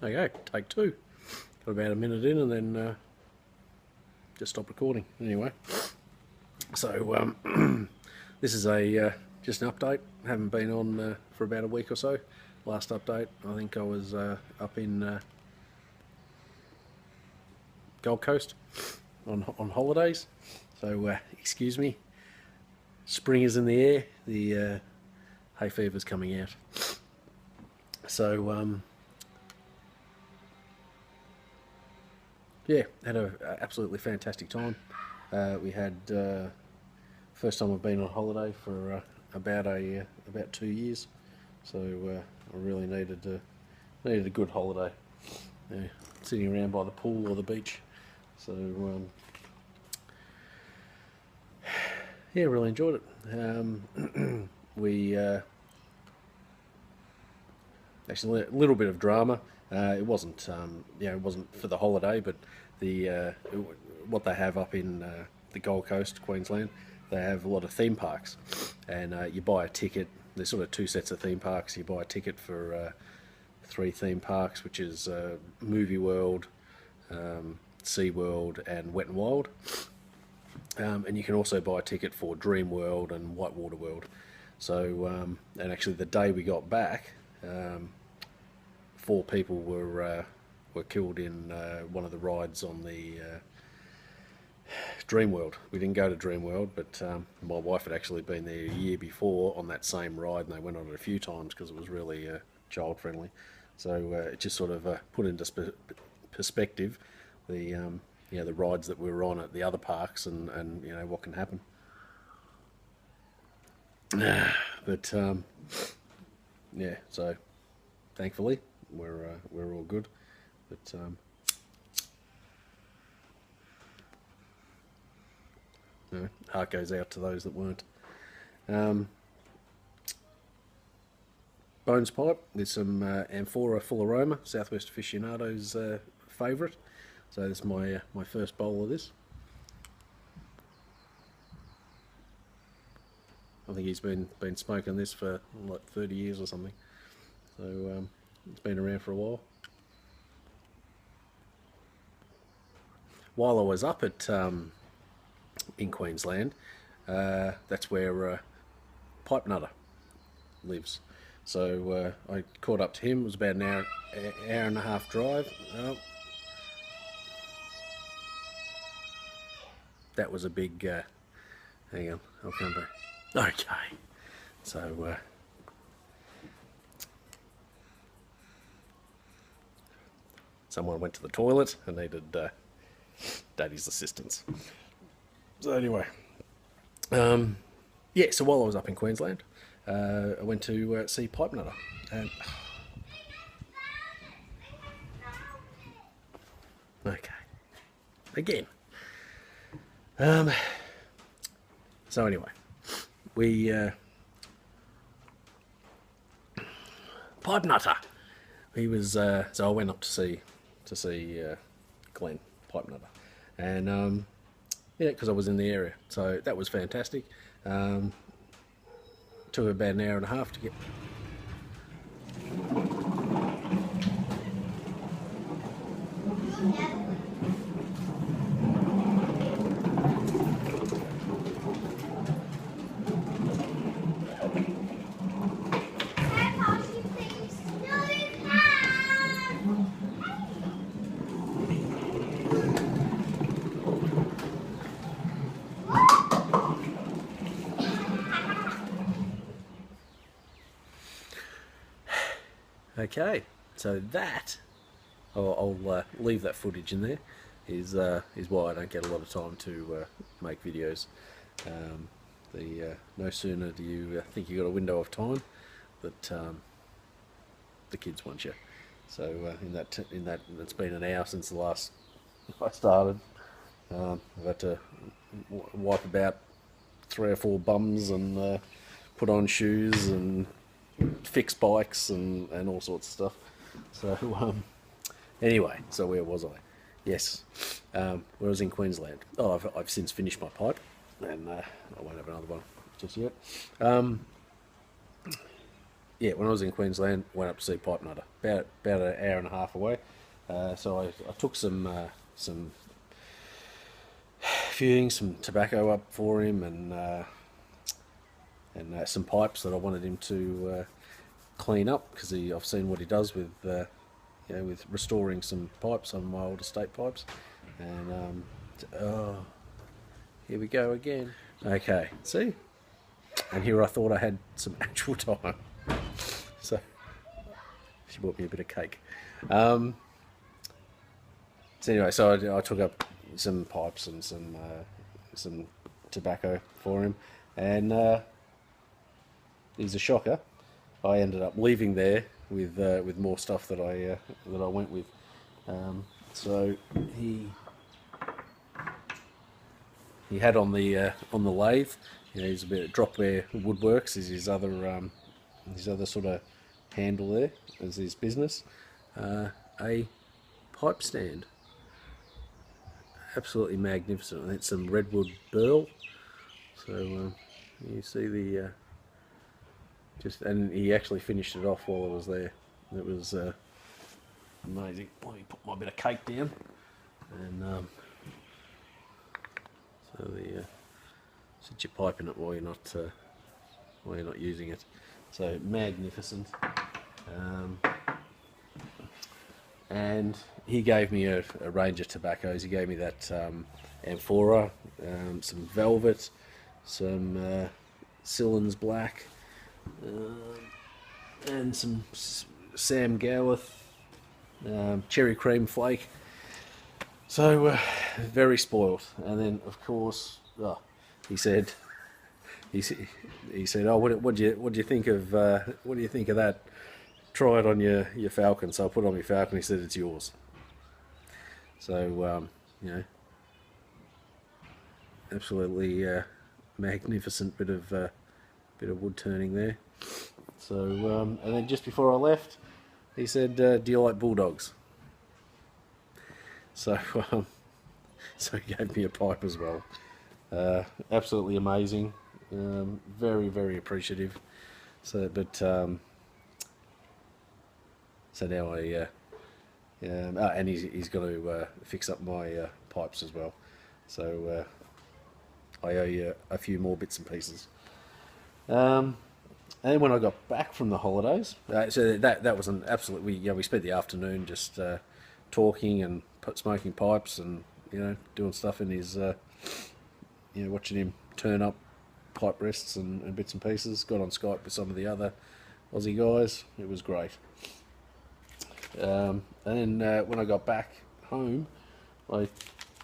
Okay, take two. Got about a minute in and then just stop recording. Anyway, so this is a just an update. Haven't been on for about a week or so. Last update, I think I was up in Gold Coast on holidays. So excuse me. Spring is in the air. The hay fever's coming out. So yeah, had a absolutely fantastic time. We had first time I've been on holiday for about 2 years, so I really needed a good holiday. Sitting around by the pool or the beach, so yeah, really enjoyed it. We actually a little bit of drama. It wasn't, it wasn't for the holiday, but what they have up in the Gold Coast, Queensland, they have a lot of theme parks, and you buy a ticket. There's sort of two sets of theme parks. You buy a ticket for 3 theme parks, which is Movie World, Sea World, and Wet and Wild. And you can also buy a ticket for Dream World and Whitewater World. So, and actually, the day we got back, 4 people were killed in one of the rides on the Dream World. We didn't go to Dream World, but my wife had actually been there a year before on that same ride, and they went on it a few times because it was really child friendly. So it just sort of put into perspective the the rides that we were on at the other parks, and what can happen. But yeah, so thankfully we're all good. But heart goes out to those that weren't. Bones pipe with some Amphora full aroma, Southwest Aficionado's favourite. So this is my first bowl of this. I think he's been smoking this for like 30 years or something. So it's been around for a while. While I was up at in Queensland, that's where Pipe Nutter lives. So I caught up to him. It was about an hour and a half drive. That was a big. Hang on, I'll come back. Okay, so someone went to the toilet and needed Daddy's assistance. So anyway, yeah. So while I was up in Queensland, I went to see Pipe Nutter, and okay, again. So anyway, we Pipe Nutter. He was so I went up to see Glenn Pipe Nutter, and yeah, because I was in the area, so that was fantastic. Took about an hour and a half to get. Okay, so that I'll leave that footage in there. Is why I don't get a lot of time to make videos. No sooner do you think you got a window of time, but the kids want you. So in that it's been an hour since the last I started. I've had to wipe about 3 or 4 bums and put on shoes and fix bikes and all sorts of stuff. So anyway, so where was I? Yes, where I was in Queensland. Oh, I've since finished my pipe, and I won't have another one just yet. yeah, when I was in Queensland, went up to see Pipe Nutter, about an hour and a half away. So I took some few things, some tobacco up for him, and some pipes that I wanted him to clean up, because I've seen what he does with with restoring some pipes, some of my old estate pipes. And oh, here we go again. Okay, see, and here I thought I had some actual time. So she bought me a bit of cake. So anyway, so I took up some pipes and some tobacco for him, and he's a shocker. I ended up leaving there with more stuff that I went with. So he had on the lathe. You know, he's a bit of Dropware Woodworks is his other sort of handle there as his business. A pipe stand, absolutely magnificent. And it's some redwood burl. So you see the and he actually finished it off while I was there. It was amazing. Let me put my bit of cake down, and so the since you're piping it while you're not using it. So magnificent. And he gave me a range of tobaccos. He gave me that Amphora, some Velvet, some Sillins Black, and some Sam Goworth Cherry Cream Flake. So very spoilt. And then of course, he said, oh, what do you think of that? Try it on your Falcon. So I put it on my Falcon. He said it's yours. So you know, absolutely magnificent bit of wood turning there. So and then just before I left, he said, "Do you like bulldogs?" So so he gave me a pipe as well. Absolutely amazing. Very, very appreciative. So so now and he's got to fix up my pipes as well. So I owe you a few more bits and pieces. And then when I got back from the holidays, so that was an absolute. We spent the afternoon just talking and smoking pipes and doing stuff in his watching him turn up pipe rests and bits and pieces. Got on Skype with some of the other Aussie guys. It was great. And then when I got back home, I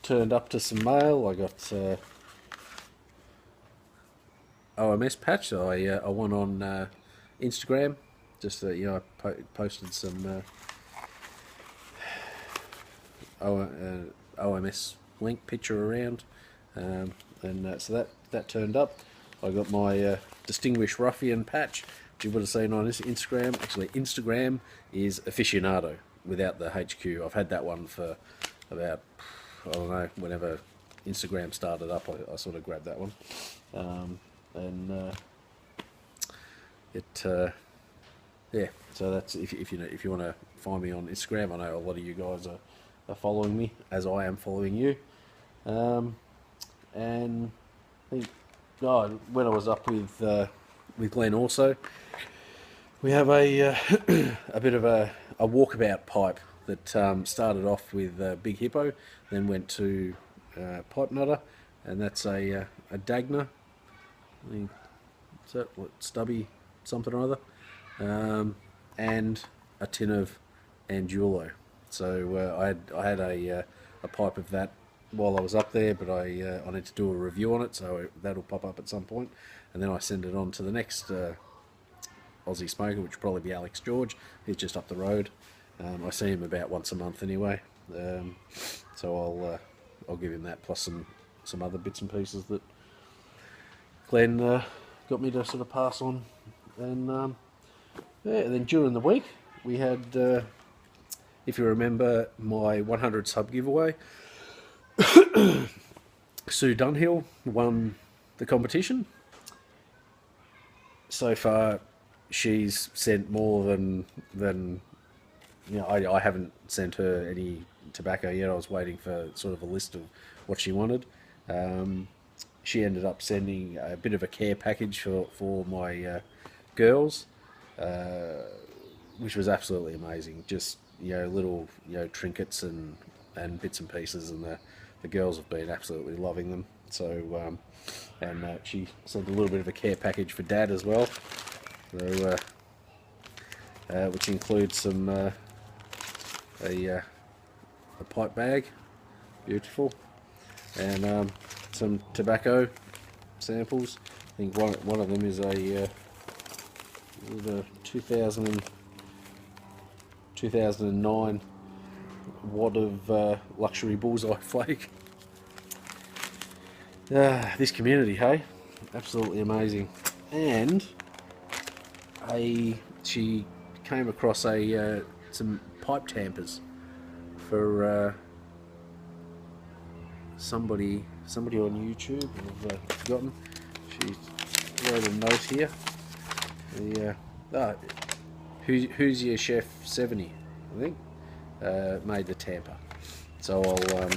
turned up to some mail. I got OMS patch. So I went on Instagram. Just I posted some OMS link picture around, and so that turned up. I got my Distinguished Ruffian patch, which you would have seen on Instagram. Actually, Instagram is Aficionado without the HQ. I've had that one for about, I don't know, whenever Instagram started up, I sort of grabbed that one. Yeah, so that's if you want to find me on Instagram. I know a lot of you guys are following me, as I am following you. And I think when I was up with Glenn also, we have a a bit of a walkabout pipe that started off with Big Hippo, then went to Pipe Nutter, and that's a Dagna. I think, is that what, Stubby something or other, and a tin of Angulo. So I had a pipe of that while I was up there, but I need to do a review on it, so that'll pop up at some point, and then I send it on to the next Aussie smoker, which will probably be Alex George. He's just up the road. I see him about once a month anyway, so I'll give him that plus some other bits and pieces that Glenn got me to sort of pass on. And and then during the week we had, if you remember, my 100 sub giveaway. Sue Dunhill won the competition. So far, she's sent more than you know. I haven't sent her any tobacco yet. I was waiting for sort of a list of what she wanted. She ended up sending a bit of a care package for my girls, which was absolutely amazing. Just, you know, little, you know, trinkets and bits and pieces, and the girls have been absolutely loving them. So and she sent a little bit of a care package for Dad as well, so which includes some a pipe bag, beautiful, and some tobacco samples. I think one of them is a 2009 wad of luxury bullseye flake. This community, hey, absolutely amazing. And she came across some pipe tampers for somebody on YouTube. I've forgotten. She wrote a note here. Who's your chef 70, I think, made the tamper. So I'll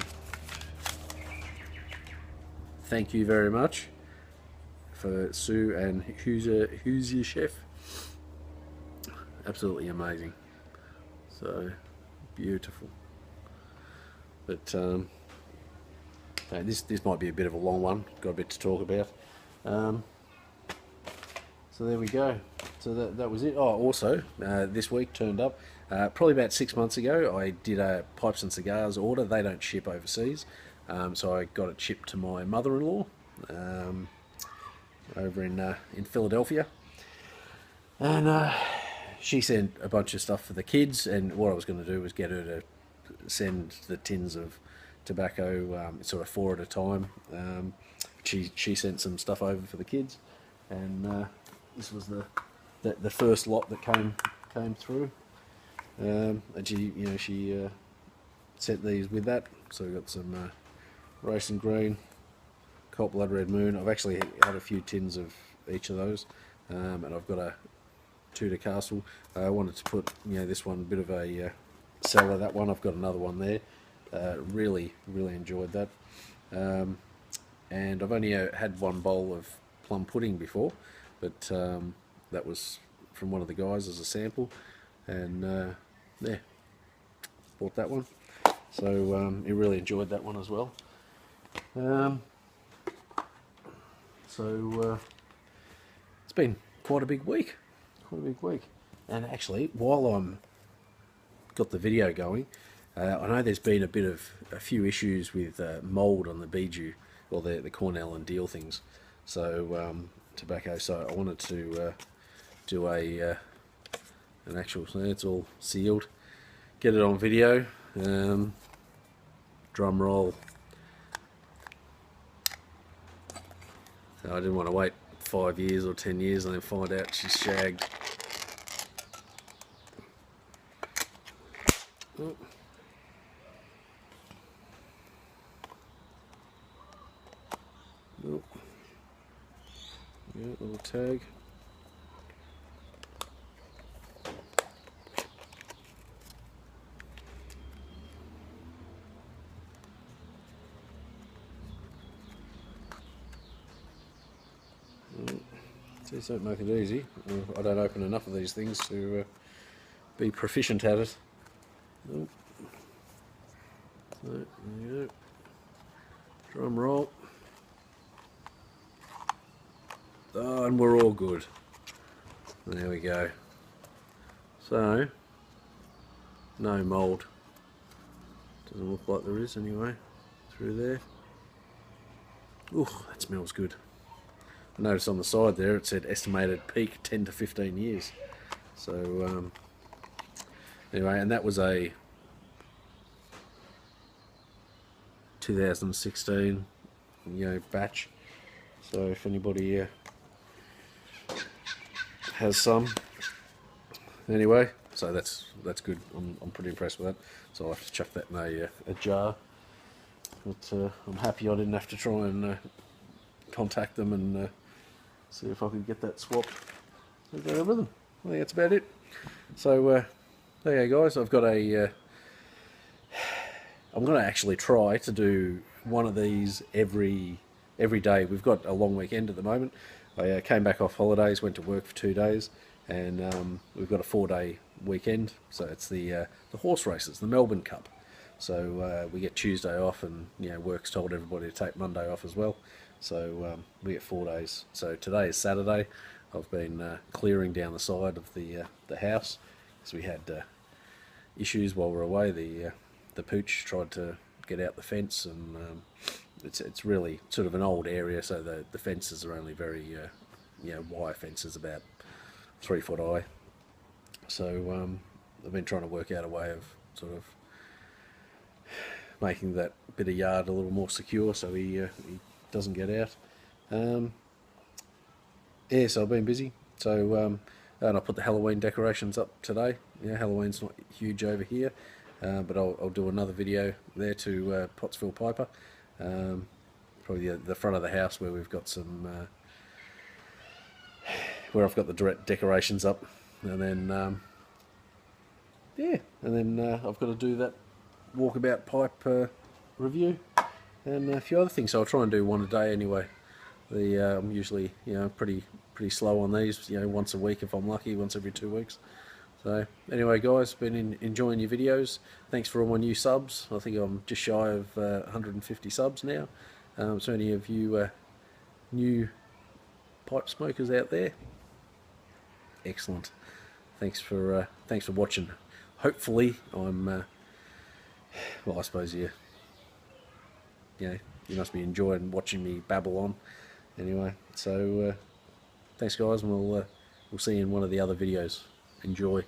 thank you very much for Sue and who's your chef. Absolutely amazing. So beautiful. But this might be a bit of a long one. Got a bit to talk about. So there we go. So that was it. Oh, also this week turned up. Probably about 6 months ago, I did a pipes and cigars order. They don't ship overseas, so I got it shipped to my mother-in-law over in Philadelphia, and she sent a bunch of stuff for the kids. And what I was going to do was get her to send the tins of tobacco, sort of 4 at a time. She sent some stuff over for the kids, and this was the first lot that came through. And she sent these with that. So we got some Racing Green, Colt Blood Red Moon. I've actually had a few tins of each of those, and I've got a Tudor Castle. I wanted to put, you know, this one a bit of a cellar. That one, I've got another one there. Really enjoyed that. And I've only had one bowl of plum pudding before, but that was from one of the guys as a sample, and yeah, bought that one. So he really enjoyed that one as well. So it's been quite a big week, And actually, while I'm got the video going, I know there's been a few issues with mould on the Bijou, or the Cornell and Deal things. So tobacco. So I wanted to do an actual. So it's all sealed. Get it on video. Drum roll. So I didn't want to wait 5 years or 10 years and then find out she's shagged. Oh. Oh. Yeah, little tag. Just don't make it easy. I don't open enough of these things to be proficient at it. Nope. So, there you go. Drum roll. Oh, and we're all good. There we go. So, no mould. Doesn't look like there is anyway, through there. Ooh, that smells good. I noticed on the side there it said estimated peak 10 to 15 years. So anyway, and that was a 2016, batch. So if anybody has some, anyway, so that's good. I'm pretty impressed with that. So I'll have to chuck that in a jar. But I'm happy I didn't have to try and contact them and see if I could get that swapped with everything. I think that's about it. So there you go, guys. I've got a I'm going to actually try to do one of these every day. We've got a long weekend at the moment. I came back off holidays, went to work for 2 days, and we've got a 4-day weekend. So it's the horse races, the Melbourne Cup. So we get Tuesday off, and work's told everybody to take Monday off as well. So we get 4 days. So today is Saturday. I've been clearing down the side of the house because we had issues while we were away. The pooch tried to get out the fence, and it's really sort of an old area, so the fences are only very wire fences, about 3 foot high. So I've been trying to work out a way of sort of making that bit of yard a little more secure so he doesn't get out. Yeah, so I've been busy. So and I put the Halloween decorations up today. Halloween's not huge over here, but I'll do another video there to Pottsville Piper. Probably the front of the house where we've got some, where I've got the direct decorations up, and then I've got to do that walkabout pipe review and a few other things. So I'll try and do one a day anyway. I'm usually pretty slow on these. Once a week if I'm lucky, once every 2 weeks. So anyway, guys, been enjoying your videos. Thanks for all my new subs. I think I'm just shy of 150 subs now. So any of you new pipe smokers out there, excellent. Thanks for watching. Hopefully I'm well, I suppose you must be enjoying watching me babble on. Anyway, so thanks guys, and we'll see you in one of the other videos. Enjoy.